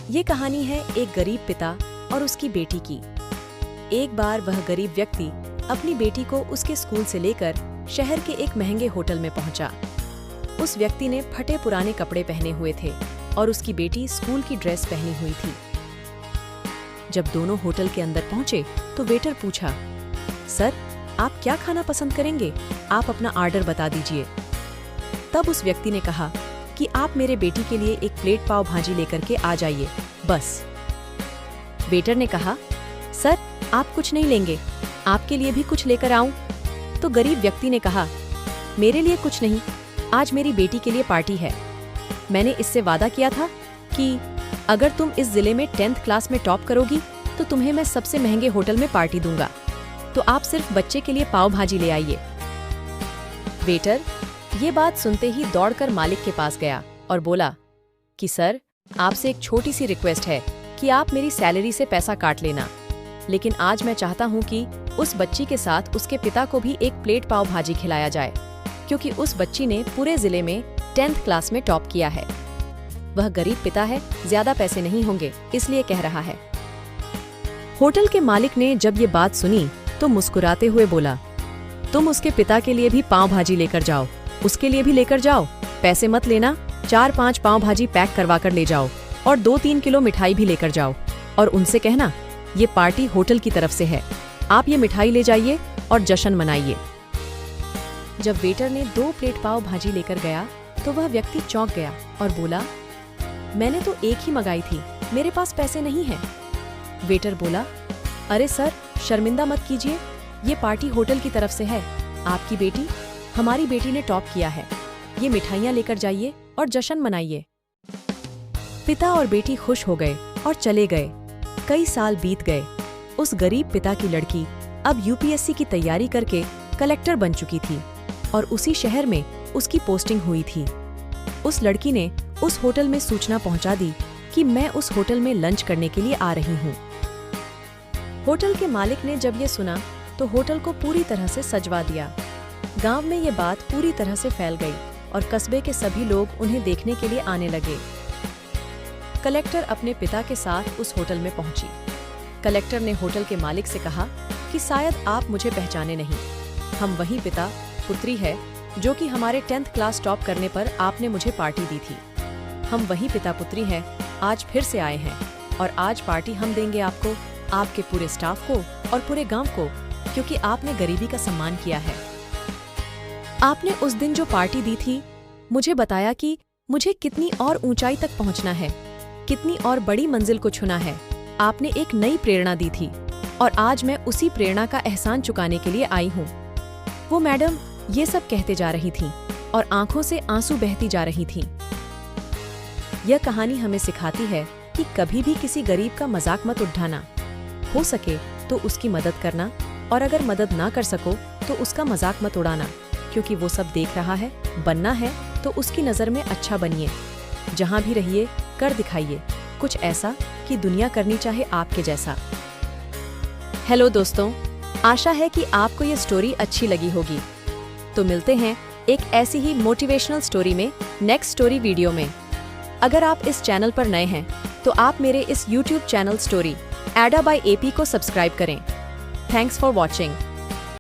ये कहानी है एक गरीब पिता और उसकी बेटी की। एक बार वह गरीब व्यक्ति अपनी बेटी को उसके स्कूल से लेकर शहर के एक महंगे होटल में पहुंचा। उस व्यक्ति ने फटे पुराने कपड़े पहने हुए थे और उसकी बेटी स्कूल की ड्रेस पहनी हुई थी। जब दोनों होटल के अंदर पहुंचे तो वेटर पूछा, सर, आप क्या खाना पसंद करेंगे? आप अपना ऑर्डर बता दीजिए। तब उस व्यक्ति ने कहा कि आप मेरे बेटी के लिए एक प्लेट पाव भाजी लेकर के आ जाइए, बस। वेटर ने कहा, सर, आप कुछ नहीं लेंगे, आपके लिए भी कुछ लेकर आऊं? तो गरीब व्यक्ति ने कहा, मेरे लिए कुछ नहीं, आज मेरी बेटी के लिए पार्टी है। मैंने इससे वादा किया था कि अगर तुम इस जिले में 10th क्लास में टॉप करोगी तो तुम्हें मैं सबसे महंगे होटल में पार्टी दूंगा, तो आप सिर्फ बच्चे के लिए पाव भाजी ले आइए। वेटर ये बात सुनते ही दौड़कर मालिक के पास गया और बोला कि सर, आपसे एक छोटी सी रिक्वेस्ट है कि आप मेरी सैलरी से पैसा काट लेना, लेकिन आज मैं चाहता हूँ कि उस बच्ची के साथ उसके पिता को भी एक प्लेट पाव भाजी खिलाया जाए, क्योंकि उस बच्ची ने पूरे जिले में 10th क्लास में टॉप किया है। वह गरीब पिता है, ज्यादा पैसे नहीं होंगे, इसलिए कह रहा है। होटल के मालिक ने जब ये बात सुनी तो मुस्कुराते हुए बोला, तुम उसके पिता के लिए भी पाव भाजी लेकर जाओ, उसके लिए भी लेकर जाओ, पैसे मत लेना, 4-5 पाव भाजी पैक करवा कर ले जाओ और 2-3 किलो मिठाई भी लेकर जाओ, और उनसे कहना ये पार्टी होटल की तरफ से है, आप ये मिठाई ले जाइए और जश्न मनाइए। जब वेटर ने 2 प्लेट पाव भाजी लेकर गया तो वह व्यक्ति चौंक गया और बोला, मैंने तो एक ही मंगाई थी, मेरे पास पैसे नहीं हैं। वेटर बोला, अरे सर, शर्मिंदा मत कीजिए, ये पार्टी होटल की तरफ से है, आपकी बेटी, हमारी बेटी ने टॉप किया है, ये मिठाइयाँ लेकर जाइए और जश्न मनाइए। पिता और बेटी खुश हो गए और चले गए। कई साल बीत गए। उस गरीब पिता की लड़की अब यूपीएससी की तैयारी करके कलेक्टर बन चुकी थी और उसी शहर में उसकी पोस्टिंग हुई थी। उस लड़की ने उस होटल में सूचना पहुंचा दी कि मैं उस होटल में लंच करने के लिए आ रही हूँ। होटल के मालिक ने जब ये सुना तो होटल को पूरी तरह से सजवा दिया। गांव में ये बात पूरी तरह से फैल गई और कस्बे के सभी लोग उन्हें देखने के लिए आने लगे। कलेक्टर अपने पिता के साथ उस होटल में पहुंची। कलेक्टर ने होटल के मालिक से कहा कि शायद आप मुझे पहचाने नहीं, हम वही पिता पुत्री है जो कि हमारे 10th क्लास टॉप करने पर आपने मुझे पार्टी दी थी। हम वही पिता पुत्री हैं, आज फिर से आए हैं और आज पार्टी हम देंगे आपको, आपके पूरे स्टाफ को और पूरे गांव को, क्योंकि आपने गरीबी का सम्मान किया है। आपने उस दिन जो पार्टी दी थी, मुझे बताया कि मुझे कितनी और ऊंचाई तक पहुंचना है, कितनी और बड़ी मंजिल को छूना है। आपने एक नई प्रेरणा दी थी और आज मैं उसी प्रेरणा का एहसान चुकाने के लिए आई हूँ। वो मैडम ये सब कहते जा रही थी और आंखों से आंसू बहती जा रही थी। यह कहानी हमें सिखाती है कि कभी भी किसी गरीब का मजाक मत उठाना, हो सके तो उसकी मदद करना, और अगर मदद ना कर सको तो उसका मजाक मत उड़ाना, क्योंकि वो सब देख रहा है। बनना है तो उसकी नज़र में अच्छा बनिए। जहाँ भी रहिए कर दिखाइए कुछ ऐसा कि दुनिया करनी चाहे आपके जैसा। हेलो दोस्तों, आशा है कि आपको ये स्टोरी अच्छी लगी होगी। तो मिलते हैं एक ऐसी ही मोटिवेशनल स्टोरी में नेक्स्ट स्टोरी वीडियो में। अगर आप इस चैनल पर नए हैं तो आप मेरे इस YouTube चैनल स्टोरी एडा बाय AP को सब्सक्राइब करें। Thanks for watching.